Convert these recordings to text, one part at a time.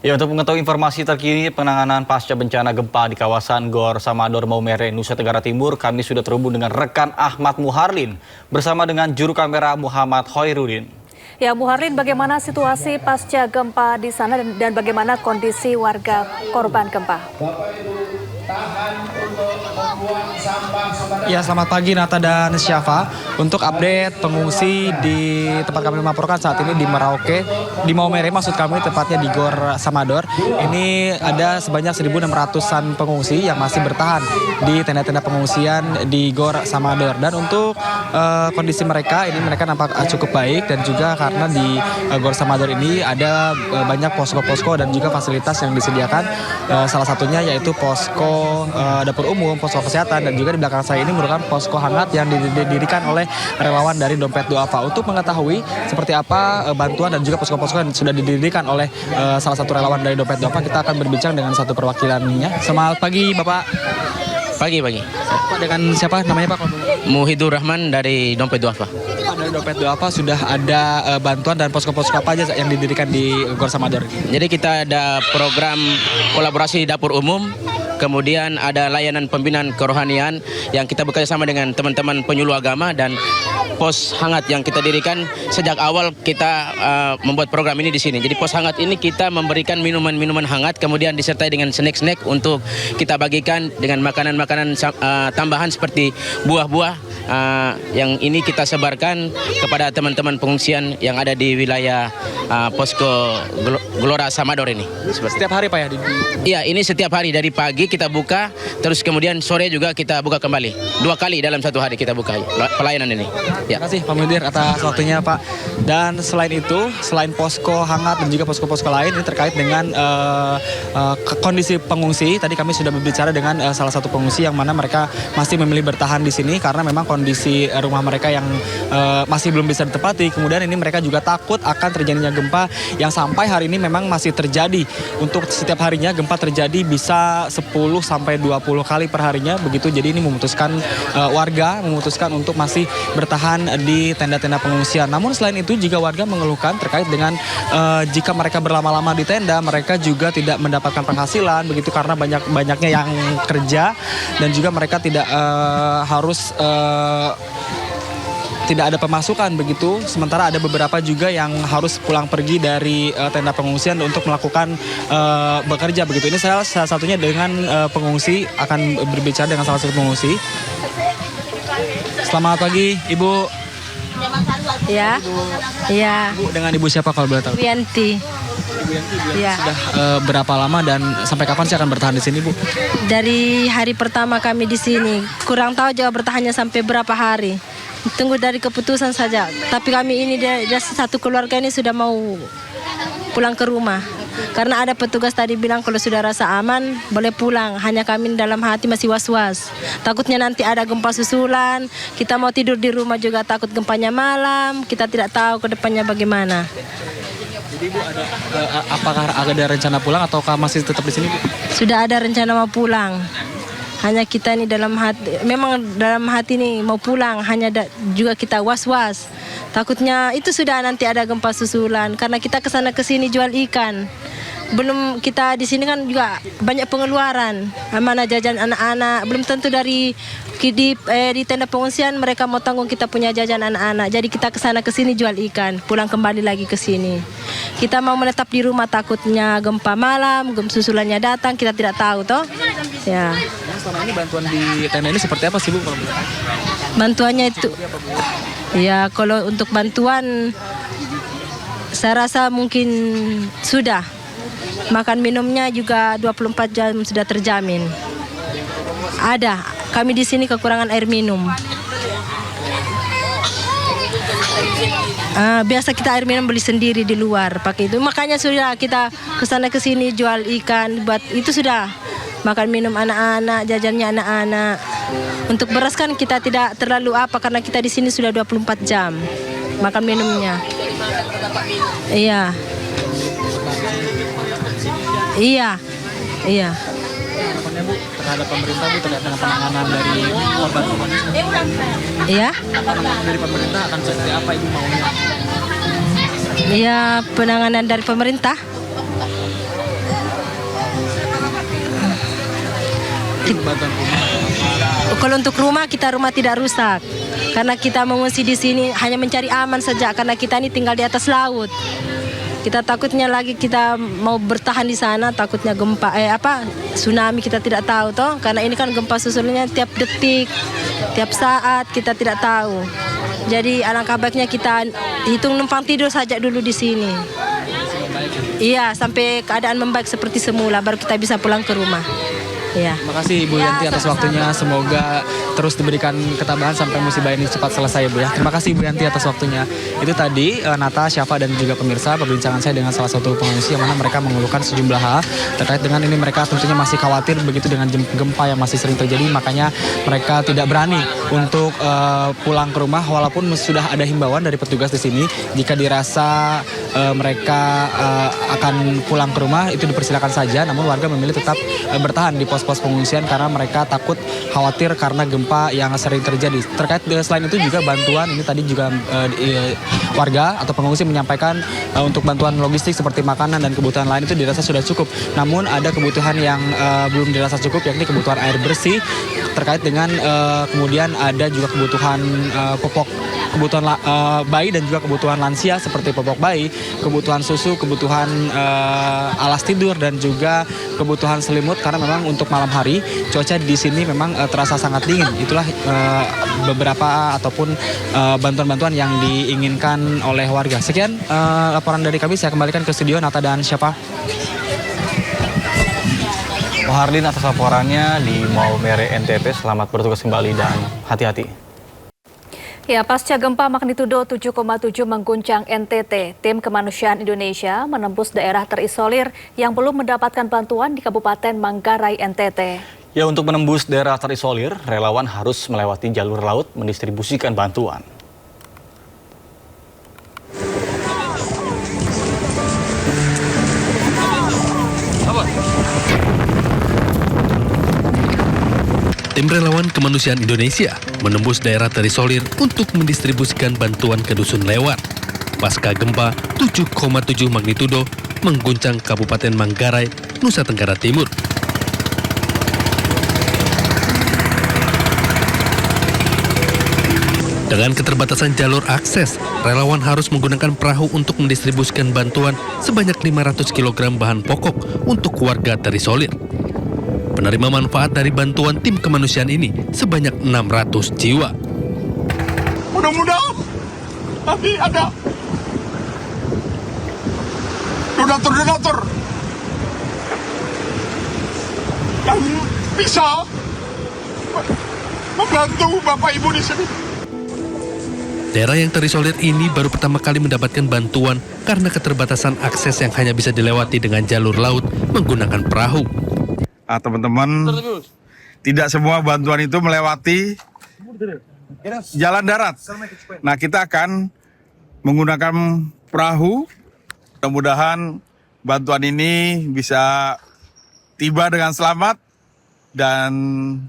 Ya, untuk mengetahui informasi terkini penanganan pasca bencana gempa di kawasan Gor Samador, Maumere, Nusa Tenggara Timur, kami sudah terhubung dengan rekan Ahmad Muharlin bersama dengan juru kamera Muhammad Hoirudin. Ya, Muharlin, bagaimana situasi pasca gempa di sana dan bagaimana kondisi warga korban gempa? Ya, selamat pagi Nata dan Syafa. Untuk update pengungsi di tempat kami melaporkan saat ini di Merauke, di Maumere maksud kami, tepatnya di Gor Samador. Ini ada sebanyak 1.600-an pengungsi yang masih bertahan di tenda-tenda pengungsian di Gor Samador. Dan untuk kondisi mereka, ini mereka nampak cukup baik, dan juga karena di Gor Samador ini ada banyak posko-posko dan juga fasilitas yang disediakan. Salah satunya yaitu posko dapur umum, posko kesehatan, dan juga di belakang saya ini merupakan posko hangat yang didirikan oleh relawan dari Dompet Duafa. Untuk mengetahui seperti apa bantuan dan juga posko-posko yang sudah didirikan oleh salah satu relawan dari Dompet Duafa, kita akan berbincang dengan satu perwakilannya. Selamat pagi Bapak. Pagi. Pak, dengan siapa namanya Pak? Muhidur Rahman dari Dompet Duafa. Pak, dari Dompet Duafa sudah ada bantuan dan posko-posko apa aja yang didirikan di Gor Samador? Jadi kita ada program kolaborasi dapur umum, kemudian ada layanan pembinaan kerohanian yang kita bekerjasama dengan teman-teman penyuluh agama, dan pos hangat yang kita dirikan sejak awal kita membuat program ini di sini. Jadi pos hangat ini kita memberikan minuman-minuman hangat, kemudian disertai dengan snack-snack untuk kita bagikan dengan makanan-makanan tambahan seperti buah-buah yang ini kita sebarkan kepada teman-teman pengungsian yang ada di wilayah posko Gelora Samador ini. Setiap hari Pak ya? Iya, ini setiap hari dari pagi kita buka, terus kemudian sore juga kita buka kembali. 2 kali dalam satu hari kita buka pelayanan ini. Ya. Terima kasih Pak Mudir atas waktunya Pak. Dan selain itu, selain posko hangat dan juga posko-posko lain, ini terkait dengan kondisi pengungsi. Tadi kami sudah berbicara dengan salah satu pengungsi yang mana mereka masih memilih bertahan di sini karena memang kondisi rumah mereka yang masih belum bisa ditempati. Kemudian ini mereka juga takut akan terjadinya gempa yang sampai hari ini memang masih terjadi. Untuk setiap harinya gempa terjadi bisa 10 sampai 20 kali per harinya begitu. Jadi ini memutuskan warga memutuskan untuk masih bertahan di tenda-tenda pengungsian. Namun selain itu juga warga mengeluhkan terkait dengan jika mereka berlama-lama di tenda, mereka juga tidak mendapatkan penghasilan begitu karena banyaknya yang kerja, dan juga mereka tidak tidak ada pemasukan begitu. Sementara ada beberapa juga yang harus pulang pergi dari tenda pengungsian untuk melakukan bekerja begitu. Ini salah satunya dengan pengungsi, akan berbicara dengan salah satu pengungsi. Selamat pagi Ibu. Ya, iya. Ibu, dengan Ibu siapa kalau boleh tahu? Wianti. Ibu Yanti, Ya. sudah berapa lama dan sampai kapan sih akan bertahan di sini, Bu? Dari hari pertama kami di sini, kurang tahu juga bertahannya sampai berapa hari. Tunggu dari keputusan saja. Tapi kami ini dari satu keluarga ini sudah mau pulang ke rumah. Karena ada petugas tadi bilang kalau sudah rasa aman boleh pulang. Hanya kami dalam hati masih was-was. Takutnya nanti ada gempa susulan. Kita mau tidur di rumah juga takut gempanya malam. Kita tidak tahu ke depannya bagaimana. Jadi Bu, apakah ada rencana pulang ataukah masih tetap di sini, Bu? Sudah ada rencana mau pulang. Hanya kita ini dalam hati, memang dalam hati nih mau pulang. Hanya juga kita was-was. Takutnya itu sudah nanti ada gempa susulan. Karena kita kesana kesini jual ikan. Belum kita di sini kan juga banyak pengeluaran, mana jajan anak-anak, belum tentu di tenda pengungsian mereka mau tanggung kita punya jajan anak-anak. Jadi kita kesana kesini jual ikan, pulang kembali lagi ke sini. Kita mau menetap di rumah takutnya gempa malam, gempa susulannya datang, kita tidak tahu toh. Ya. Selama ini bantuan di tenda ini seperti apa sih Bu? Bantuannya itu, ya kalau untuk bantuan saya rasa mungkin sudah. Makan minumnya juga 24 jam sudah terjamin. Ada, kami di sini kekurangan air minum. Biasa kita air minum beli sendiri di luar pakai itu. Makanya sudah kita kesana kesini jual ikan, buat itu sudah. Makan minum anak-anak, jajannya anak-anak. Untuk beras kan kita tidak terlalu karena kita di sini sudah 24 jam makan minumnya. Iya. Iya. Harapannya Bu terhadap pemerintah, Bu, terkait dengan penanganan dari korban-korban ini? Iya. Dari pemerintah akan seperti apa Ibu maunya? Ya, penanganan dari pemerintah Kalau untuk rumah, rumah tidak rusak. Karena kita mengungsi di sini hanya mencari aman saja, karena kita ini tinggal di atas laut. Kita takutnya lagi kita mau bertahan di sana, takutnya gempa, tsunami kita tidak tahu toh. Karena ini kan gempa susulannya tiap detik, tiap saat kita tidak tahu. Jadi alangkah baiknya kita hitung numpang tidur saja dulu di sini. Iya, sampai keadaan membaik seperti semula, baru kita bisa pulang ke rumah. Ya. Terima kasih Ibu Yanti atas waktunya. Semoga terus diberikan ketabahan sampai musibah ini cepat selesai, Bu ya. Terima kasih Ibu Yanti atas waktunya. Itu tadi Nata, Syafa dan juga pemirsa perbincangan saya dengan salah satu pengungsi yang mana mereka mengeluhkan sejumlah hal terkait dengan ini. Mereka tentunya masih khawatir begitu dengan gempa yang masih sering terjadi, makanya mereka tidak berani untuk pulang ke rumah walaupun sudah ada himbauan dari petugas di sini jika dirasa mereka akan pulang ke rumah itu dipersilakan saja, namun warga memilih tetap bertahan di pos-pos pengungsian karena mereka takut khawatir karena gempa yang sering terjadi. Terkait selain itu juga bantuan ini tadi juga warga atau pengungsi menyampaikan untuk bantuan logistik seperti makanan dan kebutuhan lain itu dirasa sudah cukup. Namun ada kebutuhan yang belum dirasa cukup, yakni kebutuhan air bersih, terkait dengan kemudian ada juga kebutuhan popok, kebutuhan bayi dan juga kebutuhan lansia seperti popok bayi, kebutuhan susu, kebutuhan alas tidur dan juga kebutuhan selimut karena memang untuk malam hari cuaca di sini memang terasa sangat dingin. Itulah beberapa ataupun bantuan-bantuan yang diinginkan oleh warga. Sekian laporan dari kami, saya kembalikan ke studio Nata dan Syafa. Muharlin atas laporannya di Maumere NTT. Selamat bertugas kembali dan hati-hati. Ya, pasca gempa magnitudo 7,7 mengguncang NTT, tim kemanusiaan Indonesia menembus daerah terisolir yang belum mendapatkan bantuan di Kabupaten Manggarai, NTT. Ya, untuk menembus daerah terisolir, relawan harus melewati jalur laut mendistribusikan bantuan. Tim relawan kemanusiaan Indonesia menembus daerah terisolir untuk mendistribusikan bantuan ke dusun Lewar. Pasca gempa 7,7 magnitudo mengguncang Kabupaten Manggarai, Nusa Tenggara Timur. Dengan keterbatasan jalur akses, relawan harus menggunakan perahu untuk mendistribusikan bantuan sebanyak 500 kg bahan pokok untuk warga terisolir. Penerima manfaat dari bantuan tim kemanusiaan ini sebanyak 600 jiwa. Mudah-mudahan nanti ada donatur-donatur yang bisa membantu Bapak Ibu di sini. Daerah yang terisolir ini baru pertama kali mendapatkan bantuan karena keterbatasan akses yang hanya bisa dilewati dengan jalur laut menggunakan perahu. Teman-teman, tidak semua bantuan itu melewati jalan darat. Nah, kita akan menggunakan perahu. Mudah-mudahan bantuan ini bisa tiba dengan selamat dan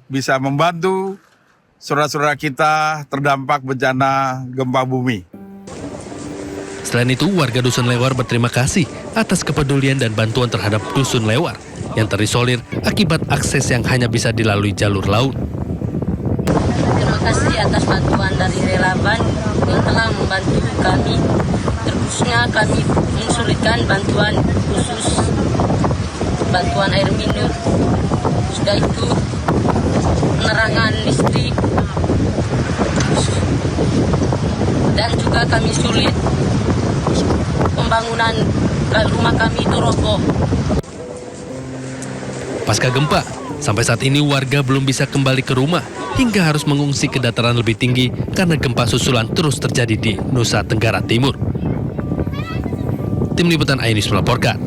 bisa membantu saudara-saudara kita terdampak bencana gempa bumi. Selain itu, warga Dusun Lewar berterima kasih atas kepedulian dan bantuan terhadap Dusun Lewar yang terisolir akibat akses yang hanya bisa dilalui jalur laut. Terima kasih atas bantuan dari relawan yang telah membantu kami. Terkhususnya kami mensulikan bantuan khusus, bantuan air minum, sudah itu penerangan listrik, dan juga kami sulit pembangunan rumah kami itu roboh. Pasca gempa, sampai saat ini warga belum bisa kembali ke rumah hingga harus mengungsi ke dataran lebih tinggi karena gempa susulan terus terjadi di Nusa Tenggara Timur. Tim Liputan iNews melaporkan.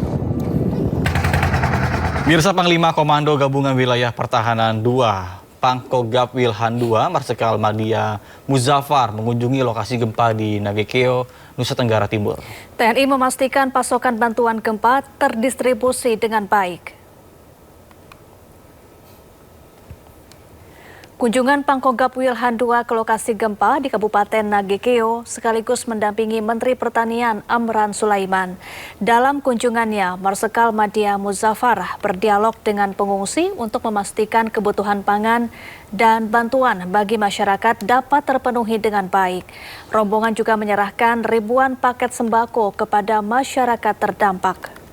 Mirsa Panglima Komando Gabungan Wilayah Pertahanan 2, Pangkogap Wilhan II, Marsikal Madia Muzaffar mengunjungi lokasi gempa di Nagekeo, Nusa Tenggara Timur. TNI memastikan pasokan bantuan gempa terdistribusi dengan baik. Kunjungan Pangkogap Wilhan II ke lokasi gempa di Kabupaten Nagekeo sekaligus mendampingi Menteri Pertanian Amran Sulaiman. Dalam kunjungannya, Marsikal Madya Muzaffar berdialog dengan pengungsi untuk memastikan kebutuhan pangan dan bantuan bagi masyarakat dapat terpenuhi dengan baik. Rombongan juga menyerahkan ribuan paket sembako kepada masyarakat terdampak.